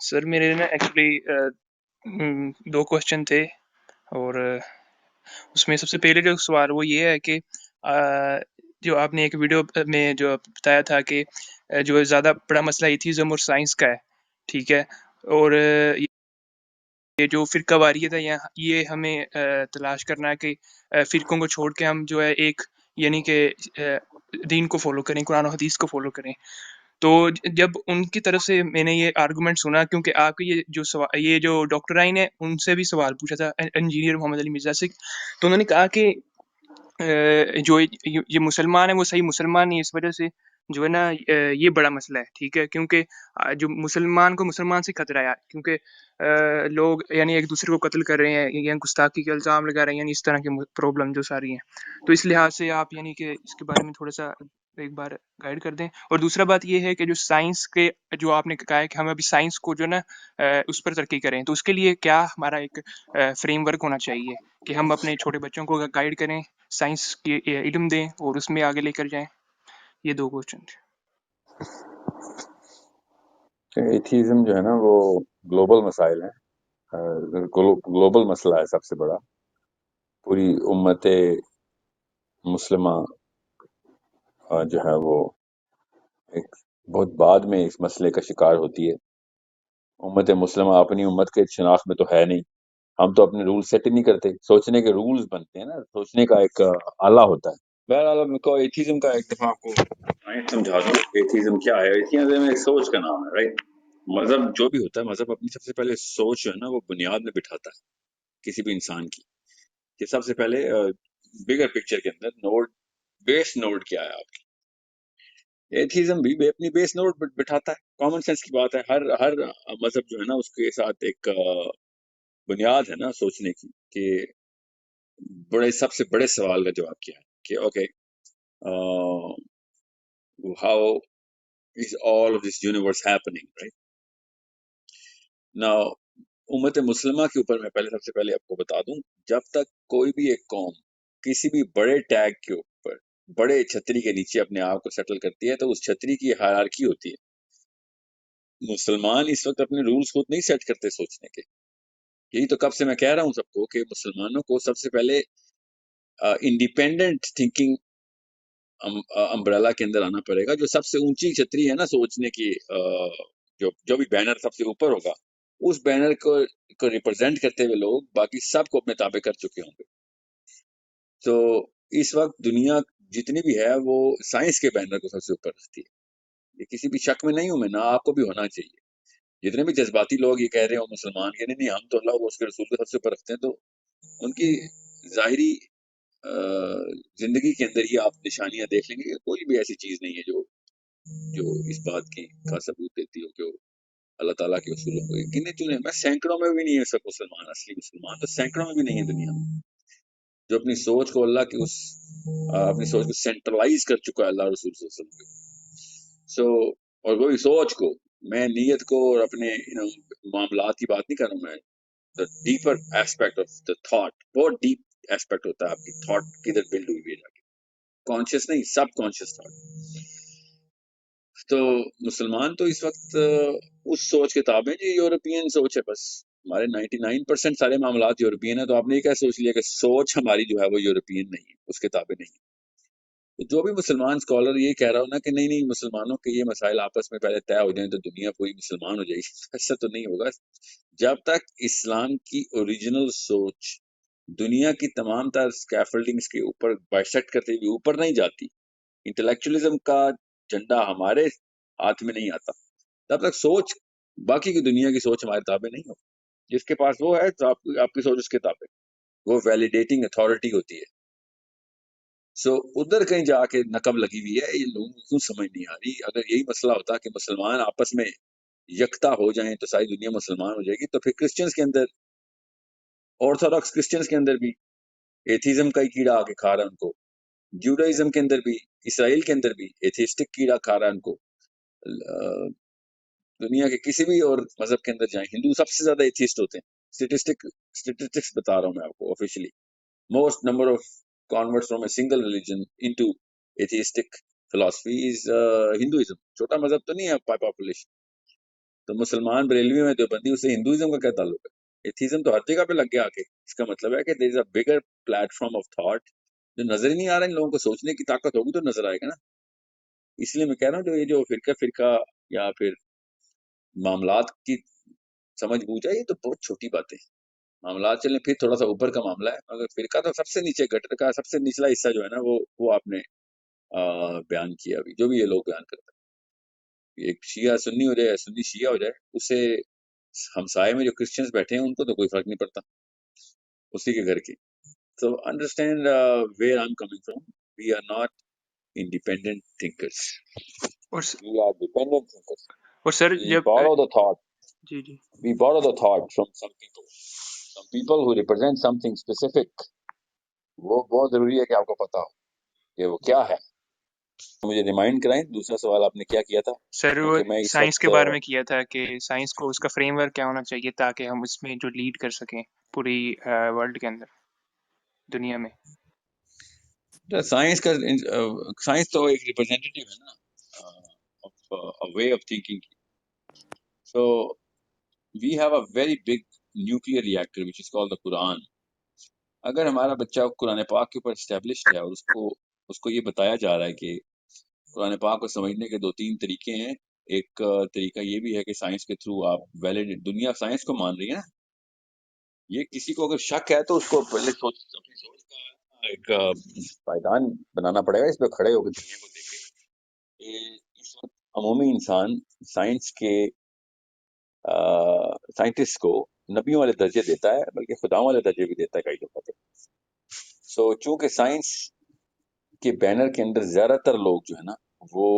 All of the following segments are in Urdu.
سر میرے نا ایکچولی دو کوشچن تھے، اور اس میں سب سے پہلے جو سوال وہ یہ ہے کہ جو آپ نے ایک ویڈیو میں جو بتایا تھا کہ جو زیادہ بڑا مسئلہ ایتھیزم اور سائنس کا ہے، ٹھیک ہے، اور یہ جو فرقہ واریت ہے یہ ہمیں تلاش کرنا ہے کہ فرقوں کو چھوڑ کے ہم جو ہے ایک یعنی کہ دین کو فالو کریں، قرآن و حدیث کو فالو کریں۔ تو جب ان کی طرف سے میں نے یہ آرگومنٹ سنا، کیونکہ آپ کے یہ جو ڈاکٹر آئین ہے ان سے بھی سوال پوچھا تھا انجینئر محمد علی مرزا سے، تو انہوں نے کہا کہ جو یہ مسلمان ہے وہ صحیح مسلمان نہیں، اس وجہ سے جو ہے نا یہ بڑا مسئلہ ہے، ٹھیک ہے، کیونکہ جو مسلمان کو مسلمان سے خطرہ ہے، کیونکہ لوگ یعنی ایک دوسرے کو قتل کر رہے ہیں یا گستاخی کے الزام لگا رہے ہیں، یعنی اس طرح کی پرابلم جو ساری ہیں، تو اس لحاظ سے آپ یعنی کہ اس کے بارے میں تھوڑا سا ایک بار گائیڈ کر دیں۔ اور دوسرا بات یہ ہے کہ جو سائنس کے جو آپ نے کہا ہے کہ ہم ابھی سائنس کو جو ہے نا اس پر ترقی کریں، تو اس کے لیے کیا ہمارا ایک فریم ورک ہونا چاہیے کہ ہم اپنے چھوٹے بچوں کو گائیڈ کریں، سائنس کی علم دیں اور اس میں آگے لے کر جائیں؟ یہ دو کوشچن تھے۔ ایتھیزم جو ہے نا وہ گلوبل مسائل ہیں، گلوبل مسئلہ ہے سب سے بڑا۔ پوری امت مسلمہ جو ہے وہ ایک بہت بعد میں اس مسئلے کا شکار ہوتی ہے۔ امت مسلمہ اپنی امت کے شناخت میں تو ہے نہیں، ہم تو اپنے رول سیٹ ہی نہیں کرتے، سوچنے کے رولز بنتے ہیں نا، سوچنے کا ایک آلہ ہوتا ہے۔ بہرحال میں کو ایتھیزم کا ایک دفعہ آپ کو سمجھا دوں ایتھیزم کیا ہے۔ ایتھیزم ایک سوچ کا نام ہے، رائٹ؟ مذہب جو بھی ہوتا ہے، مذہب اپنی سب سے پہلے سوچ جو ہے نا وہ بنیاد میں بٹھاتا ہے کسی بھی انسان کی، کہ سب سے پہلے بگر پکچر کے اندر نوڈ، بیس نوڈ کیا ہے آپ کی۔ ایتھیزم بھی اپنی بیس نوڈ بٹھاتا ہے، کامن سینس کی بات ہے۔ ہر مذہب جو ہے نا اس کے ساتھ ایک بنیاد ہے نا سوچنے کی، کہ سب سے بڑے سوال کا جواب کیا ہے، کہ okay how is all of this universe happening, right? Now امت مسلمہ کے اوپر میں سب سے پہلے آپ کو بتا دوں، جب تک کوئی بھی ایک قوم کسی بھی بڑے ٹیگ کے اوپر، بڑے چھتری کے نیچے اپنے آپ کو سیٹل کرتی ہے، تو اس چھتری کی ہائرارکی ہوتی ہے۔ مسلمان اس وقت اپنے رولز خود نہیں سیٹ کرتے سوچنے کے، یہی تو کب سے میں کہہ رہا ہوں سب کو کہ مسلمانوں کو سب سے پہلے انڈیپینڈنٹ تھنکنگ امبریلا کے اندر آنا پڑے گا۔ جو سب سے اونچی چھتری ہے نا سوچنے کی، جو بھی بینر سب سے اوپر ہوگا، اس بینر کو ریپرزینٹ کرتے ہوئے لوگ باقی سب کو اپنے تابع کر چکے ہوں گے۔ تو اس وقت دنیا جتنی بھی ہے وہ سائنس کے بینر کو سب سے اوپر رکھتی ہے، یہ کسی بھی شک میں نہیں ہوں میں، نہ آپ کو بھی ہونا چاہیے۔ جتنے بھی جذباتی لوگ یہ کہہ رہے ہو مسلمان کے نہیں ہم تو اللہ کو اس کے رسول کو سب سے اوپر رکھتے ہیں، تو ان کی ظاہری زندگی کے اندر ہی آپ نشانیاں دیکھ لیں گے کہ کوئی بھی ایسی چیز نہیں ہے جو اس بات کی کا ثبوت دیتی ہو کہ وہ اللہ تعالیٰ کے اصولوں کو گنے چنے میں سینکڑوں میں بھی نہیں ہے سب مسلمان، اصلی مسلمان تو سینکڑوں میں بھی نہیں ہے دنیا میں، جو اپنی سوچ کو اللہ کے اپنی سوچ کو سینٹرلائز کر چکا ہے اللہ رسول صلی اللہ علیہ وسلم سو اور وہی سوچ کو میں نیت کو اور اپنے معاملات کی بات نہیں کر رہا ہوں، میں the deeper aspect of the thought، بہت ڈیپ ایسپیکٹ ہوتا ہے آپ کی تھاٹ کدھر بلڈ ہوئی ہے، کانشیس نہیں، سب کانشیس تھاٹ۔ تو مسلمان تو اس وقت اس سوچ کے تابع ہیں جو یورپین سوچ ہے، بس ہمارے 99% سارے معاملات یورپین ہیں، تو آپ نے کیا سوچ لیا کہ سوچ ہماری جو ہے وہ یورپین نہیں ہے، اس کے تابع نہیں ہے۔ تو جو بھی مسلمان اسکالر یہ کہہ رہا ہو نا کہ نہیں مسلمانوں کے یہ مسائل آپس میں پہلے طے ہو جائیں تو دنیا پوری مسلمان ہو جائے گی، ایسا تو نہیں ہوگا۔ جب تک اسلام کی اوریجنل سوچ دنیا کی تمام تر اسکیفلڈنگز کے اوپر بائسیکٹ کرتے ہوئے اوپر نہیں جاتی، انٹلیکچولی کا جھنڈا ہمارے ہاتھ میں نہیں آتا، تب تک سوچ باقی کی دنیا کی سوچ ہمارے تابع نہیں ہو۔ جس کے پاس وہ ہے تو آپ کی سوچ اس کے تابع، وہ ویلیڈیٹنگ اتھارٹی ہوتی ہے۔ سو ادھر کہیں جا کے نقب لگی ہوئی ہے، یہ لوگوں کو کیوں سمجھ نہیں آ رہی؟ اگر یہی مسئلہ ہوتا کہ مسلمان آپس میں یکتا ہو جائیں تو ساری دنیا مسلمان ہو جائے گی، تو پھر کرسچنز کے اندر، آرتھوڈاکس کرسچنز کے اندر بھی ایتھیزم کا ہی کیڑا آ کے کھا رہا ہے ان کو، جوڈائزم کے اندر بھی، اسرائیل کے اندر بھی ایتھیسٹک کیڑا کھا رہا ہے ان کو، دنیا کے کسی بھی اور مذہب کے اندر جائیں، ہندو سب سے زیادہ ایتھیسٹ ہوتے ہیں، اسٹیٹسٹکس بتا رہا ہوں میں آپ کو officially, most number of converts from a single religion into atheistic philosophy is Hinduism۔ چھوٹا مذہب تو نہیں ہے بائی پاپولیشن، تو مسلمان بریلوی میں دیوبندی، اس سے ہندوازم کا کیا تعلق ہے؟ ایتھیزم تو ہر جگہ پہ لگ گیا آ کے. اس کا مطلب ہے کہ دیر از اے بگر پلیٹ فارم آف تھاٹ جو نظر ہی نہیں آ رہا. ان لوگوں کو سوچنے کی طاقت ہوگی تو نظر آئے گا نا. اس لیے میں کہہ رہا ہوں جو یہ جو فرقہ یا پھر معاملات کی سمجھ بوجھ ہے، یہ تو بہت چھوٹی باتیں ہیں. معاملات چلیں پھر تھوڑا سا اوپر کا معاملہ ہے، مگر فرقہ تو سب سے نیچے گٹر کا سب سے نچلا حصہ جو ہے نا وہ آپ نے بیان کیا. ابھی جو بھی یہ لوگ بیان کرتے ہیں، ایک شیعہ سنی ہو جائے، سنی شیعہ ہو جائے، اس سے ہمسائے میں جو کرسچنز بیٹھے ہیں ان کو تو کوئی فرق نہیں پڑتا اسی کے گھر کی. So understand where I'm coming from. We are not independent thinkers. اور We are dependent thinkers. Sir We جب borrow the thought. G G We borrow the thought from some people. Some people who represent something specific. وہ بہت ضروری ہے کہ آپ کو پتا ہو کہ وہ کیا ہے. مجھے ریمائنڈ کرائیں دوسرا سوال آپ نے کیا کیا تھا؟ سر وہ کیونکہ میں اس سائنس وقت کے بارے میں کیا تھا کہ سائنس کو اس کا فریم ورک کیا ہونا چاہیے تاکہ ہم اس میں جو لیڈ کر سکیں پوری ورلڈ کے اندر، دنیا میں. سائنس کا سائنس تو ایک ریپرزینٹیو ہے نا way of thinking. So we have a very big nuclear reactor which is called the Quran. اگر ہمارا بچہ قرآن پاک کے اوپر اسٹیبلشڈ ہے اور اس کو یہ بتایا جا رہا ہے کہ قرآن پاک کو سمجھنے کے 2-3 طریقے ہیں. ایک طریقہ یہ بھی ہے کہ سائنس کے تھرو آپ ویلڈ، دنیا سائنس کو مان رہی ہے نا، یہ کسی کو اگر شک ہے تو اس کو پہلے اپنی سوچ کا ایک پائیدان بنانا پڑے گا، اس پہ کھڑے ہو کے دنیا کو دیکھے. اس وقت عمومی انسان سائنس کے سائنٹسٹ کو نبیوں والے درجے دیتا ہے، بلکہ خداؤں والے درجے بھی دیتا ہے کئی دفعہ پہ. سو چونکہ سائنس کے بینر کے اندر زیادہ تر لوگ جو ہے نا وہ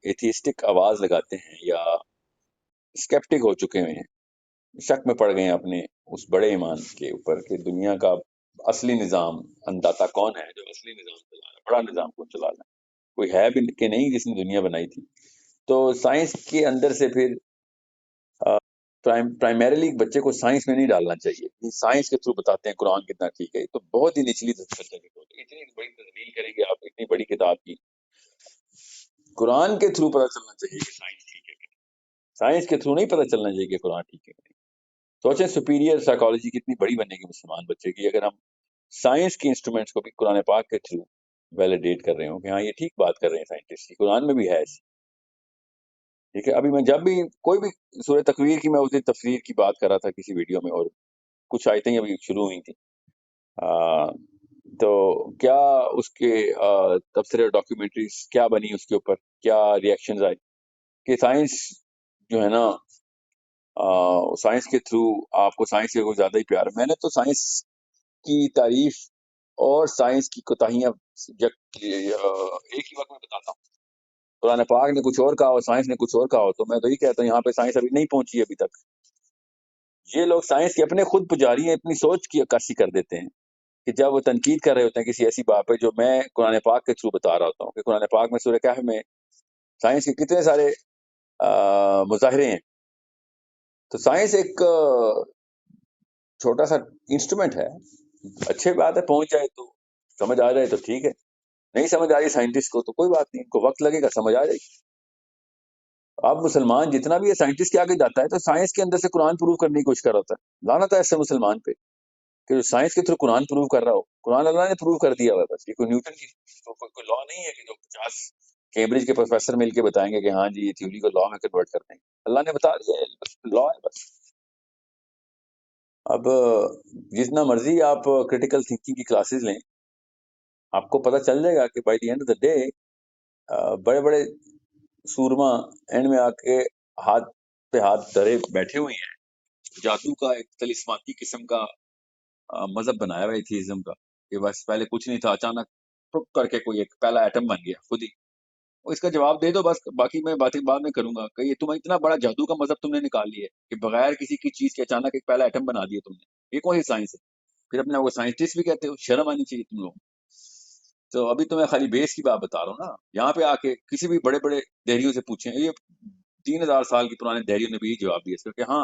ایتھیسٹک آواز لگاتے ہیں یا اسکیپٹک ہو چکے ہیں، شک میں پڑ گئے ہیں اپنے اس بڑے ایمان کے اوپر کہ دنیا کا اصلی نظام انداتا کون ہے، جو اصلی نظام چلا رہا ہے، بڑا نظام کون چلا رہا ہے، کوئی ہے بھی کہ نہیں جس نے دنیا بنائی تھی. تو سائنس کے اندر سے پھر پرائمریلی بچے کو سائنس میں نہیں ڈالنا چاہیے. سائنس کے تھرو بتاتے ہیں قرآن کتنا ٹھیک ہے، تو بہت ہی نچلی سطح کی ہوتی ہے. اتنی بڑی تحلیل کریں گے آپ اتنی بڑی کتاب کی، قرآن کے تھرو پتہ چلنا چاہیے کہ سائنس ٹھیک ہے کہ نہیں. سائنس کے تھرو نہیں پتہ چلنا چاہیے کہ قرآن ٹھیک ہے کہ نہیں. سوچیں سپیریئر سائیکالوجی کتنی بڑی بنے گی مسلمان بچے کی اگر ہم سائنس کی انسٹرومنٹس کو بھی قرآن پاک کے تھرو ویلیڈیٹ کر رہے ہوں کہ ہاں یہ ٹھیک بات کر رہے ہیں سائنٹسٹ کی، قرآن میں بھی ہے ایسی. ٹھیک ہے. ابھی میں جب بھی کوئی بھی سورہ تکویر کی، میں اس دن تفسیر کی بات کر رہا تھا کسی ویڈیو میں، اور کچھ آیتیں ابھی شروع ہوئی تھیں، تو کیا اس کے تبصرے ڈاکیومنٹریز کیا بنی، اس کے اوپر کیا ریئیکشنز آئے کہ سائنس جو ہے نا سائنس کے تھرو آپ کو سائنس سے کوئی زیادہ ہی پیار ہے. میں نے تو سائنس کی تعریف اور سائنس کی کوتاہیاں ایک ہی وقت میں بتاتا ہوں. قرآن پاک نے کچھ اور کہا اور سائنس نے کچھ اور کہا، تو میں تو یہ کہتا ہوں یہاں پہ سائنس ابھی نہیں پہنچی ابھی تک. یہ لوگ سائنس کے اپنے خود پجاری ہیں، اپنی سوچ کی عکاسی کر دیتے ہیں کہ جب وہ تنقید کر رہے ہوتے ہیں کسی ایسی بات پہ جو میں قرآن پاک کے تھرو بتا رہا ہوتا ہوں کہ قرآن پاک میں سورہ کہف میں سائنس کے کتنے سارے مظاہرے ہیں. تو سائنس ایک چھوٹا سا انسٹرومنٹ ہے، اچھے بات ہے پہنچ جائے تو، سمجھ آ جائے تو ٹھیک ہے، نہیں سمجھ آ رہی سائنٹسٹ کو تو کوئی بات نہیں، ان کو وقت لگے گا، سمجھ آ جائے گی. اب مسلمان جتنا بھی ہے سائنٹسٹ کے آگے جاتا ہے تو سائنس کے اندر سے قرآن پروو کرنے کی کوشش کر رہا ہوتا ہے. لعنت ہے ایسے مسلمان پہ کہ جو سائنس کے تھرو قرآن پروو کر رہا ہو. قرآن اللہ نے پروو کر دیا ہوا ہے، بس یہ کوئی نیوٹن کی کوئی لا نہیں ہے کہ جو 50 کیمبرج کے پروفیسر مل کے بتائیں گے کہ ہاں جی یہ تھیوری کو لا میں کنورٹ کر دیں گے. اللہ نے بتا دیا ہے، لا ہے بس. اب جتنا مرضی آپ کریٹیکل تھنکنگ کی کلاسز لیں، آپ کو پتہ چل جائے گا کہ by the end of the day بڑے بڑے سورما اینڈ میں آ کے ہاتھ پہ ہاتھ دھرے بیٹھے ہوئے ہیں. جادو کا ایک تلسماتی قسم کا مذہب بنایا ہوا ایتھیزم کا کہ بس پہلے کچھ نہیں تھا، اچانک ٹک کر کے کوئی ایک پہلا ایٹم بن گیا خود ہی. اور اس کا جواب دے دو بس، باقی میں باتیں بعد میں کروں گا. کہ یہ تم اتنا بڑا جادو کا مذہب تم نے نکال لیا ہے کہ بغیر کسی کی چیز کے اچانک ایک پہلا ایٹم بنا دیا تم نے. یہ کون سی سائنس ہے؟ پھر اپنے آپ کو سائنٹسٹ بھی کہتے ہو، شرم آنی چاہیے تم لوگ. تو ابھی تو میں خالی بیس کی بات بتا رہا ہوں نا. یہاں پہ آ کے کسی بھی بڑے بڑے دہریوں سے پوچھیں، یہ 3000 سال کی پرانے دہریوں نے بھی یہی جواب دیا کہ ہاں،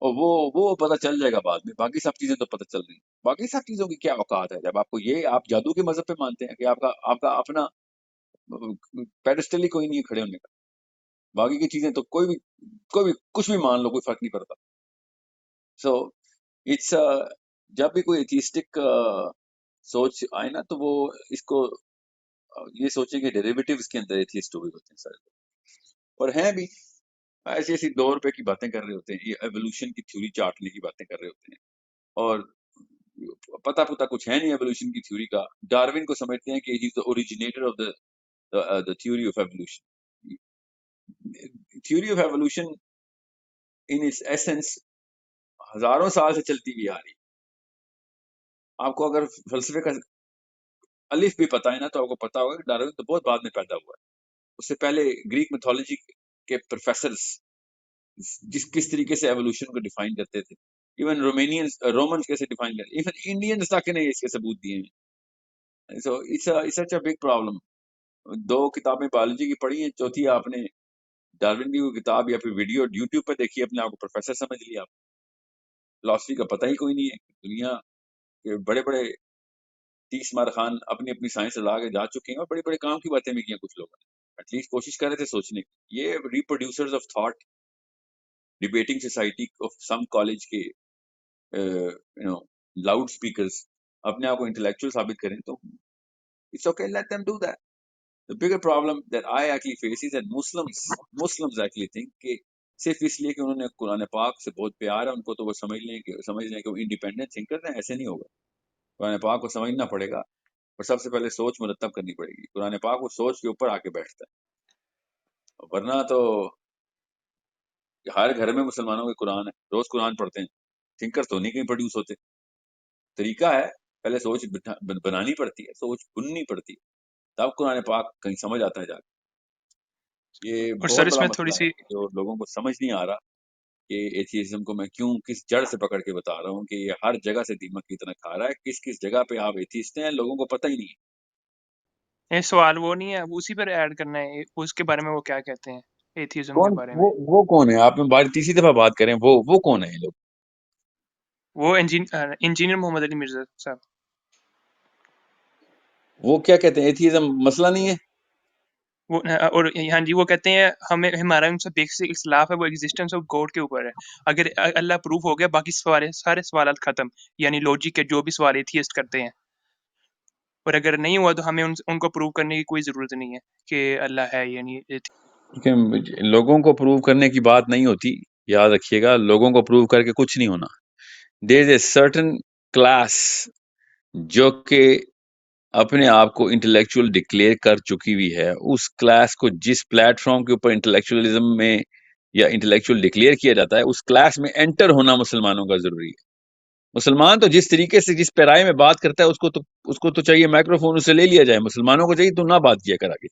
اور وہ پتہ چل جائے گا بعد میں، باقی سب چیزیں تو پتہ چل رہی ہیں. باقی سب چیزوں کی کیا اوقات ہے جب آپ کو یہ آپ جادو کے مذہب پہ مانتے ہیں کہ آپ کا اپنا پیڈسٹل ہی کوئی نہیں ہے کھڑے ہونے کا. باقی کی چیزیں تو کوئی بھی کچھ بھی مان لو، کوئی فرق نہیں پڑتا. سو اٹس جب بھی کوئی ایتھیسٹک سوچ آئے نا تو وہ اس کو یہ سوچے کہ ڈیریویٹیوز کے اندر ایتھیسٹ ہوئے ہوتے ہیں سارے لوگ، اور ہیں بھی ایسی ایسی 2 روپے کی باتیں کر رہے ہوتے ہیں، یہ ایوولوشن کی تھیوری چاٹنے کی باتیں کر رہے ہوتے ہیں، اور پتہ کچھ ہے نہیں ایوولوشن کی تھیوری کا. ڈاروین کو سمجھتے ہیں کہ he is the originator of the theory of evolution. Theory of evolution in its essence ہزاروں سال سے چلتی ہوئی آ رہی. آپ کو اگر فلسفے کا الف بھی پتہ ہے نا تو آپ کو پتہ ہوگا کہ ڈاروین تو بہت بعد میں پیدا ہوا ہے. اس سے پہلے گریک میتھولوجی کے پروفیسرز کس طریقے سے ایوولوشن کو ڈیفائن کرتے تھے، ایون رومنز کیسے ڈیفائن کرتے، ایون انڈینز تک نے اس کے ثبوت دیے ہیں. So it's such a big problem. 2 کتابیں بایولوجی کی پڑھی ہیں، چوتھی آپ نے ڈاروین کی کوئی کتاب یا پھر ویڈیو یوٹیوب پہ دیکھی، اپنے آپ کو پروفیسر سمجھ لیا. فلاسفی کا پتہ ہی کوئی نہیں ہے. دنیا کے بڑے بڑے 30 مار خان اپنی اپنی سائنس اڑا کے جا چکے ہیں، اور بڑے بڑے کام کی باتیں بھی کی ہیں کچھ لوگوں نے. ایٹ لیسٹ کوشش کر رہے تھے سوچنے کی. یہ reproducers of thought debating society of some college کے لاؤڈ اسپیکرز اپنے آپ کو انٹلیکچوئل ثابت کریں تو it's okay, let them do that. The bigger problem that I actually face is that Muslims actually think کہ صرف اس لیے کہ انہوں نے قرآن پاک سے بہت پیار ہے ان کو، تو وہ سمجھ لیں کہ وہ انڈیپینڈنٹ تھنکر ہیں. ایسے نہیں ہوگا. قرآن پاک کو سمجھنا پڑے گا، اور سب سے پہلے سوچ مرتب کرنی پڑے گی. قرآن پاک وہ سوچ کے اوپر آ کے بیٹھتا ہے، ورنہ تو ہر گھر میں مسلمانوں کے قرآن ہے، روز قرآن پڑھتے ہیں، تھنکر تو نہیں کہیں پروڈیوس ہوتے. طریقہ ہے، پہلے سوچ بنانی پڑتی ہے، سوچ بننی پڑتی ہے، تب قرآن پاک کہیں سمجھ آتا ہے جا کے. یہ اور سر بہت اس بڑا میں تھوڑی مسئلہ ہے سی جو لوگوں کو سمجھ نہیں آ رہا کہ ایتھیزم کو میں کیوں کس جڑ سے پکڑ کے بتا رہا ہوں کہ یہ ہر جگہ سے دیمک کی طرح کھا رہا ہے. کس جگہ پہ آپ ایتھیسٹ ہیں لوگوں کو پتہ ہی نہیں ہے. یہ سوال وہ نہیں ہے، اسی پر ایڈ کرنا ہے اس کے بارے میں وہ کیا کہتے ہیں ایتھیزم کے بارے میں. وہ کون ہے؟ آپ میں بار تیسری دفعہ بات کریں، وہ کون ہے یہ لوگ؟ وہ انجینئر محمد علی مرزا صاحب. وہ کیا کہتے ہیں ایتھیزم مسئلہ نہیں ہے؟ اور ہاں جی، وہ کہتے ہیں ہمارا ان سے بیسک اختلاف ہے وہ ایگزسٹنس آف گاڈ کے اوپر ہے. اگر اللہ پروف ہو گیا باقی سارے سوالات ختم، یعنی لوجک کے جو بھی سوال ایتھیسٹ کرتے ہیں. اور اگر نہیں ہوا تو ہمیں ان کو پروف کرنے کی کوئی ضرورت نہیں ہے کہ اللہ ہے یعنی. لوگوں کو پروو کرنے کی بات نہیں ہوتی، یاد رکھیے گا. لوگوں کو پروو کر کے کچھ نہیں ہونا. دیر از اے سرٹن کلاس جو کہ اپنے آپ کو انٹلیکچوئل ڈکلیئر کر چکی ہوئی ہے. اس کلاس کو جس پلیٹ فارم کے اوپر انٹلیکچوئلزم میں یا انٹلیکچوئل ڈکلیئر کیا جاتا ہے، اس کلاس میں انٹر ہونا مسلمانوں کا ضروری ہے. مسلمان تو جس طریقے سے جس پیرائے میں بات کرتا ہے اس کو تو چاہیے مائکرو فون اسے لے لیا جائے. مسلمانوں کو چاہیے تو نہ بات کیا کر آگے،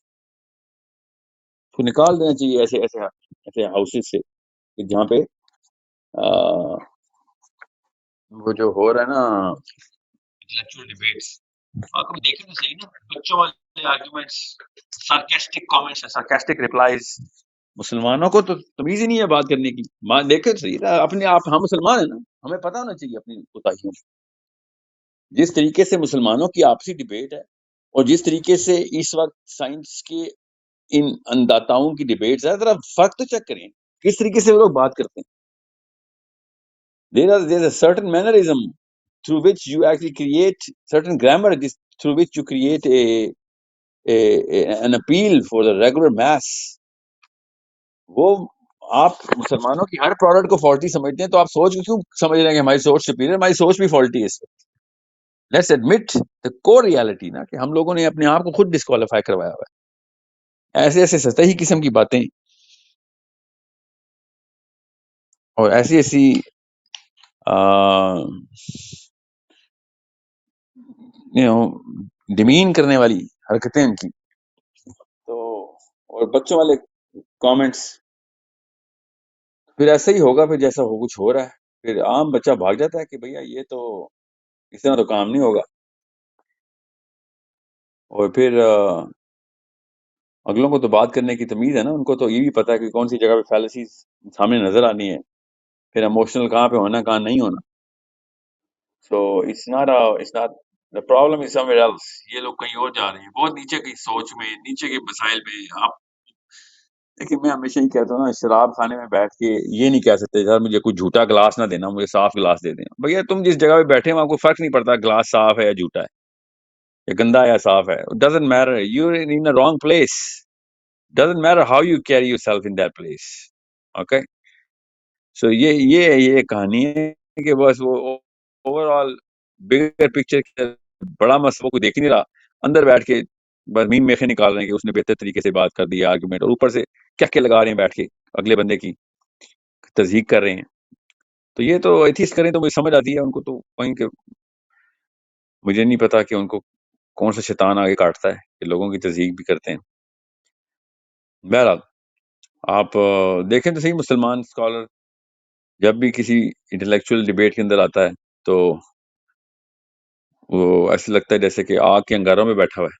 کو نکال دینا چاہیے ایسے ہاؤسز سے جہاں پہ وہ جو ہو رہا ہے نا انٹلیکچوئل ڈیبیٹس. آپ کو دیکھیں تو صحیح نا، بچوں والے arguments, sarcastic comments, sarcastic replies. مسلمانوں کو تو تمیز ہی نہیں ہے بات کرنے کی. دیکھیں تو صحیح، اپنے آپ ہم مسلمان ہیں نا، ہمیں پتہ ہونا چاہیے اپنی کوتاہیوں. جس طریقے سے مسلمانوں کی آپسی ڈیبیٹ ہے، اور جس طریقے سے اس وقت سائنس کے ان انداتاؤں کی ڈیبیٹس ہے، ذرا فرق تو چیک کریں کس طریقے سے وہ لوگ بات کرتے ہیں. there is a certain mannerism through which you actually create certain grammar, through which you create an appeal for the regular mass. وہ آپ مسلمانوں کی ہر پروڈکٹ کو فالٹی سمجھتے ہیں، تو آپ سوچ کیوں سمجھ رہے ہیں کہ ہماری سوچ سپیریئر؟ ہماری سوچ بھی فالٹی ہے اس وقت. Let's admit the core reality نا، کہ ہم لوگوں نے اپنے آپ کو خود ڈسکوالیفائی کروایا ہوا ہے. ایسے سطحی قسم کی باتیں اور ایسی ڈیمین کرنے والی حرکتیں ان کی، تو اور بچوں والے کامنٹس، پھر ایسا ہی ہوگا. پھر جیسا ہو کچھ ہو رہا ہے، پھر عام بچہ بھاگ جاتا ہے کہ بھیا یہ تو اس طرح تو کام نہیں ہوگا. اور پھر اگلوں کو تو بات کرنے کی تمیز ہے نا، ان کو تو یہ بھی پتا ہے کہ کون سی جگہ پہ فیلسیز سامنے نظر آنی ہے، پھر ایموشنل کہاں پہ ہونا کہاں نہیں ہونا. So it's not the problem is somewhere else. یہ لوگ کہیں اور جا رہے ہیں، بہت نیچے کی سوچ میں، نیچے کے مسائل میں. آپ لیکن میں ہمیشہ یہ کہتا ہوں نا، شراب خانے میں بیٹھ کے یہ نہیں کہہ سکتے یار مجھے کوئی جھوٹا گلاس نہ دینا، مجھے صاف گلاس دے دیں. بھیا تم جس جگہ پہ بیٹھے وہاں کوئی فرق نہیں پڑتا گلاس صاف ہے یا جھوٹا ہے یا گندا ہے یا صاف ہے. Doesn't matter, you in wrong place. Doesn't matter how you carry yourself in that place. Okay, so یہ کہانی ہے کہ بس وہ اوور آل بگر پکچر بڑا مسئلہ کوئی دیکھ نہیں رہا، اندر بیٹھ کے بس میم میخے نکال رہے ہیں کہ اس نے بہتر طریقے سے بات کر دی آرگومنٹ، اور اوپر سے کیا لگا رہے ہیں بیٹھ کے اگلے بندے کی تصدیق کر رہے ہیں. تو یہ تو ایتھیسٹ کریں تو مجھے سمجھ آتی ہے ان کو، تو وہیں کہ مجھے نہیں پتا کہ ان کو کون سا شیطان آگے کاٹتا ہے کہ لوگوں کی تصدیق بھی کرتے ہیں. بہرحال آپ دیکھیں تو صحیح، مسلمان اسکالر جب بھی کسی انٹلیکچوئل ڈبیٹ کے اندر آتا ہے تو وہ ایسے لگتا ہے جیسے کہ آگ کے انگاروں میں بیٹھا ہوا ہے،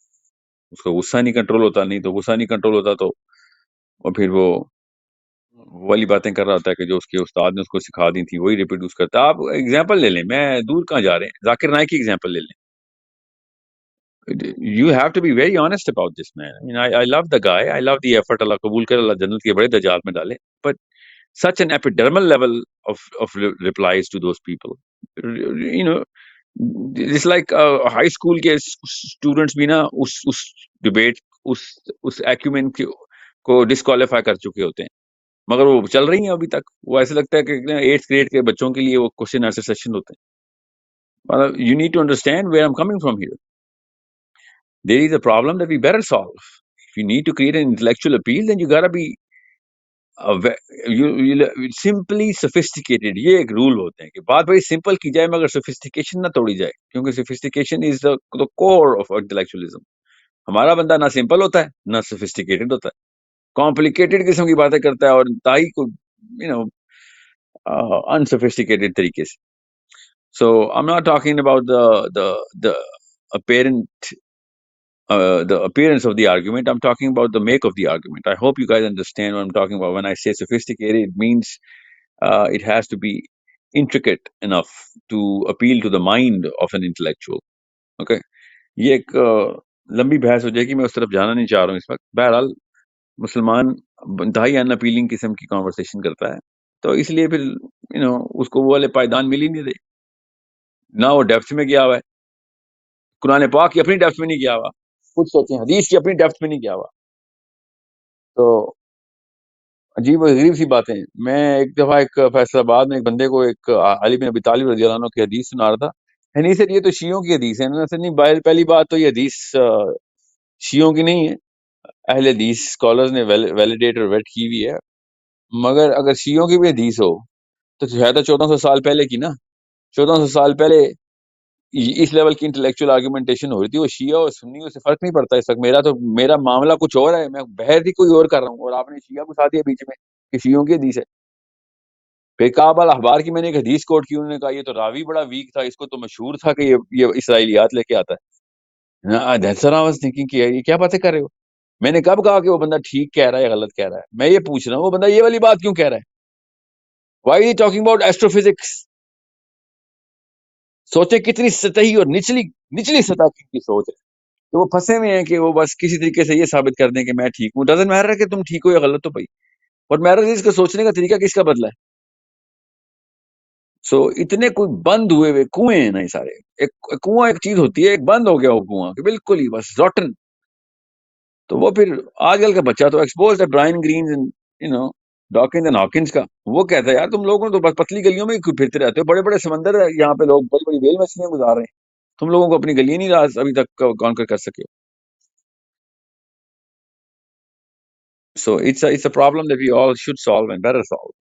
اس کا غصہ نہیں کنٹرول ہوتا، نہیں تو غصہ نہیں کنٹرول ہوتا تو اور پھر وہ والی باتیں کر رہا ہوتا ہے کہ جو اس کے استاد نے اس کو سکھا دی تھی وہی ریپروڈیوس کرتا ہے. آپ ایگزامپل لے لیں، میں دور کہاں جا رہے ہیں، ذاکر نائک کی ایگزامپل لے لیں. You have to be very honest about this man. I mean, I love the guy. I love the effort. اللہ قبول کرے، اللہ جنت کے بڑے درجات میں ڈالے. But such an epidermal level of replies to those people. You know, it's like high school کے students بھی نا اس debate اس acumen کو disqualify کر چکے ہوتے ہیں، مگر وہ چل رہی ہیں ابھی تک. وہ ایسے لگتا ہے کہ 8th grade کے بچوں کے لیے وہ question answer session ہوتے ہیں. You need to understand where I'm coming from here. There is a problem that we better solve. If you need to create an intellectual appeal, then you gotta be simply sophisticated. یہ ایک رول ہوتے ہیں کہ بات بڑی سمپل کی جائے مگر سوفسٹیکیشن نہ توڑی جائے، کیونکہ sophistication is the core of intellectualism. ہمارا بندہ نہ سمپل ہوتا ہے نہ سوفسٹیکیٹڈ ہوتا ہے، کمپلیکیٹڈ قسم کی باتیں کرتا ہے اور انتہائی کو unsophisticated طریقے سے. So I'm not talking about the apparent the appearance of the argument. I'm talking about the make of the argument. I hope you guys understand what I'm talking about. When I say sophisticated, it means it has to be intricate enough to appeal to the mind of an intellectual. Okay, یہ ایک لمبی بحث ہو جائے گی، میں اس طرف جانا نہیں چاہ رہا ہوں اس وقت. بہرحال مسلمان انتہائی ان اپیلنگ قسم کی کانورسیشن کرتا ہے، تو اس لیے پھر اس کو وہ والے پائیدان مل ہی نہیں رہے، نہ وہ ڈیپتھ میں گیا ہوا ہے، قرآن پاک کی اپنی ڈیپتھ میں نہیں گیا ہوا، خود سوچیں حدیث کی اپنی ڈیپتھ میں نہیں گیا ہوا. تو عجیب و غریب سی باتیں. میں ایک دفعہ ایک فیصل آباد میں ایک بندے کو ایک علی بن ابی طالب رضی اللہ عنہ کی حدیث سنا رہا تھا. نہیں سر یہ تو شیعوں کی حدیث ہے. نہیں، پہلی بات تو یہ حدیث شیعوں کی نہیں ہے، اہل حدیث اسکالرز نے ویلیڈیٹ اور ویٹ کی ہوئی ہے. مگر اگر شیعوں کی بھی حدیث ہو تو شاید 1400 سال پہلے کی نا، 1400 سال پہلے اس لیول کی انٹلیکچوئل آرگومنٹیشن ہو رہی تھی. وہ شیعہ اور سنی اس سے فرق نہیں پڑتا. اس وقت میرا معاملہ کچھ اور ہے، میں بحث ہی کوئی اور کر رہا ہوں اور آپ نے شیعہ کو ساتھ دیا بیچ میں کہ شیعوں کی حدیث ہے. پھر کعب الاحبار کی میں نے ایک حدیث کوٹ کی، انہوں نے کہا یہ تو راوی بڑا ویک تھا، اس کو تو مشہور تھا کہ یہ اسرائیلیات لے کے آتا ہے. کہ یہ کیا باتیں کر رہے ہو؟ میں نے کب کہا کہ وہ بندہ ٹھیک کہہ رہا ہے یا غلط کہہ رہا ہے؟ میں یہ پوچھ رہا ہوں وہ بندہ یہ والی بات کیوں کہہ رہا ہے؟ Why talking about astrophysics? سوچے کتنی سطحی اور نچلی سطح کی سوچ ہے کہ وہ پھنسے ہوئے ہیں کہ وہ بس کسی طریقے سے یہ ثابت کر دیں کہ میں ٹھیک ہوں. ڈزنٹ میٹر کہ تم ٹھیک ہو یا غلط ہو بھائی، اور میٹر اس کا سوچنے کا طریقہ کس کا بدلا ہے. سو اتنے کوئی بند ہوئے کنویں ہیں نا یہ سارے. ایک کنواں ایک چیز ہوتی ہے، ایک بند ہو گیا وہ کنواں کہ بالکل ہی بس روٹن. تو وہ پھر آج کل کا بچہ تو ایکسپوز ہے Brian Greenes Dawkins and Hawkins کا. وہ کہتا ہے یار تم لوگوں تو بس پتلی گلیوں میں ہی پھرتے رہتے ہو، بڑے بڑے سمندر ہے یہاں پہ، لوگ بڑی بڑی ویل مچھلیاں گزار رہے ہیں، تم لوگوں کو اپنی گلی نہیں راز ابھی تک کانکر کر سکے ہو. So it's a problem that we all should solve and better solve.